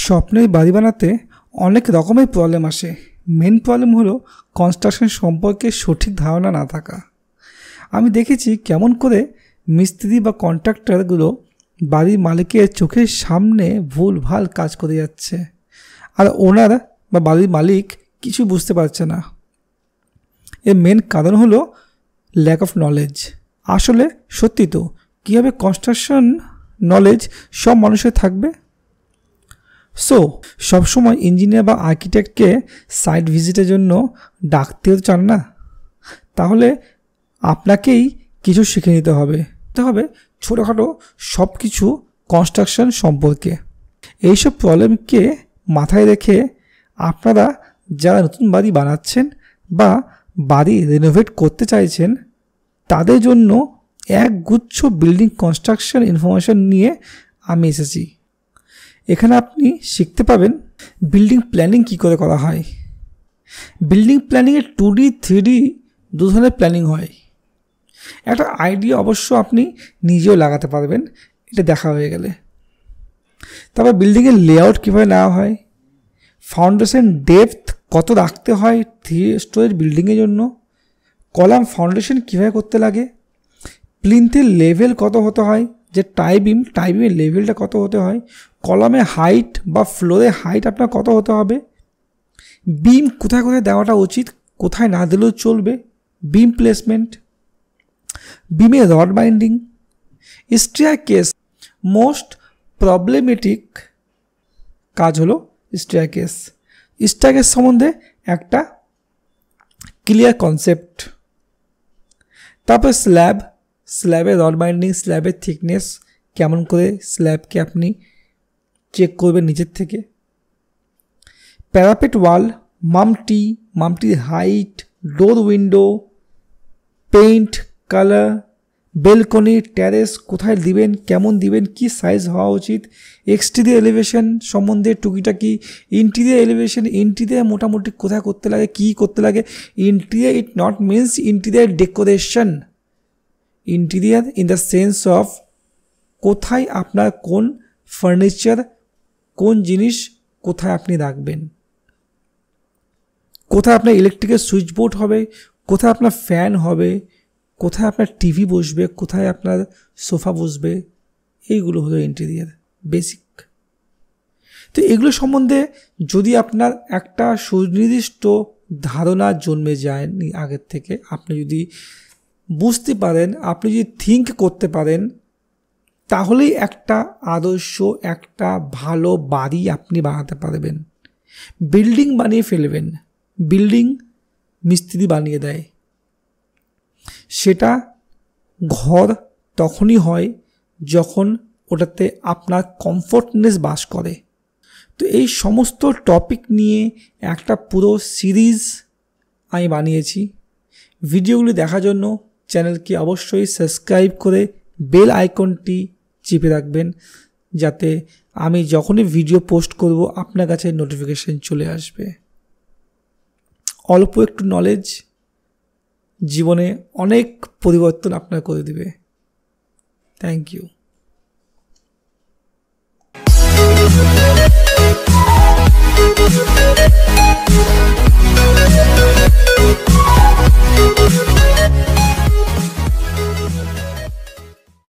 স্বপ্নের বাড়ি বানাতে অনেক রকমের প্রবলেম আসে। মেন প্রবলেম হলো কনস্ট্রাকশন সম্পর্কে সঠিক ধারণা না থাকা। আমি দেখেছি কেমন করে মিস্ত্রি বা কন্ট্রাক্টরগুলো বাড়ির মালিকের চোখের সামনে ভুলভাল কাজ করে যাচ্ছে, আর ওনার বা বাড়ির মালিক কিছু বুঝতে পারছে না। এর মেন কারণ হলো ল্যাক অফ নলেজ। আসলে সত্যি তো, কীভাবে কনস্ট্রাকশন নলেজ সব মানুষের থাকবে? সবসময় ইঞ্জিনিয়ার বা আর্কিটেক্টকে সাইট ভিজিটের জন্য ডাকতেও চান না? তাহলে আপনাকেই কিছু শিখে নিতে হবে ছোটোখাটো সব কিছু কনস্ট্রাকশন সম্পর্কে। এইসব প্রবলেমকে মাথায় রেখে আপনারা যারা নতুন বাড়ি বানাচ্ছেন বা বাড়ি রিনোভেট করতে চাইছেন, তাদের জন্য এক গুচ্ছ বিল্ডিং কনস্ট্রাকশন ইনফরমেশন নিয়ে আমি এসেছি। এখানে আপনি শিখতে পাবেন বিল্ডিং প্ল্যানিং কী করে করা হয়। বিল্ডিং প্ল্যানিংয়ে 2D 3D দু ধরনের প্ল্যানিং হয়। একটা আইডিয়া অবশ্য আপনি নিজেও লাগাতে পারবেন, এটা দেখা হয়ে গেলে। তারপর বিল্ডিংয়ের লেআউট কীভাবে নেওয়া হয়, ফাউন্ডেশন ডেপথ কত রাখতে হয় 3 স্টোরেজ বিল্ডিংয়ের জন্য, কলাম ফাউন্ডেশন কীভাবে করতে লাগে, প্লিন্থের লেভেল কত হতে হয়, যে টাইবিমের লেভেলটা কত হতে হয়, কলামের হাইট বা ফ্লোরের হাইট আপনার কত হতে হবে, বিম কোথায় কোথায় দেওয়াটা উচিত, কোথায় না দিলেও চলবে, বিম প্লেসমেন্ট, বিমে rod binding, staircase. Most problematic কাজ হলো স্টেয়ারকেস সম্বন্ধে একটা ক্লিয়ার কনসেপ্ট। তারপর স্ল্যাবের রড বাইন্ডিং, স্ল্যাবের থিকনেস কেমন করে স্ল্যাবকে আপনি চেক করবেন নিচের থেকে, প্যারাপেট ওয়াল, মামটির height, door window, paint colour, balcony, terrace কোথায় দিবেন, কেমন দিবেন, কি সাইজ হওয়া উচিত, এক্সটেরিয়র এলিভেশন সম্বন্ধে টুকিটাকি, ইন্টেরিয়র এলিভেশন, ইন্টেরিয়র মোটামুটি কোথায় করতে লাগে, কী করতে লাগে। Interior it not means interior decoration, interior in the sense of কোথায় আপনার কোন ফার্নিচার, কোন জিনিস কোথায় আপনি রাখবেন, কোথায় আপনার ইলেকট্রিকের সুইচ বোর্ড হবে, কোথায় আপনার ফ্যান হবে, কোথায় আপনার টিভি বসবে, কোথায় আপনার সোফা বসবে। এইগুলো হলো ইন্টেরিয়র বেসিক। তো এগুলো সম্বন্ধে যদি আপনার একটা সুনির্দিষ্ট ধারণা জন্মে যায় আগের থেকে, আপনি যদি বুঝতে পারেন, আপনি যদি থিঙ্ক করতে পারেন, তাহলেই একটা আদর্শ একটা ভালো বাড়ি আপনি বানাতে পারবেন। বিল্ডিং বানিয়ে ফেলবেন, বিল্ডিং মিস্ত্রি বানিয়ে দেয়। সেটা ঘর তখনই হয় যখন ওটাতে আপনার কমফোর্টনেস বাস করে। তো এই সমস্ত টপিক নিয়ে একটা পুরো সিরিজ আমি বানিয়েছি। ভিডিওগুলি দেখার জন্য চ্যানেলকে অবশ্যই সাবস্ক্রাইব করে বেল আইকনটি চেপে রাখবেন, যাতে আমি যখনই ভিডিও পোস্ট করব আপনার কাছে নোটিফিকেশন চলে আসবে। অল্প একটু নলেজ জীবনে অনেক পরিবর্তন আপনার করে দিবে। Thank you.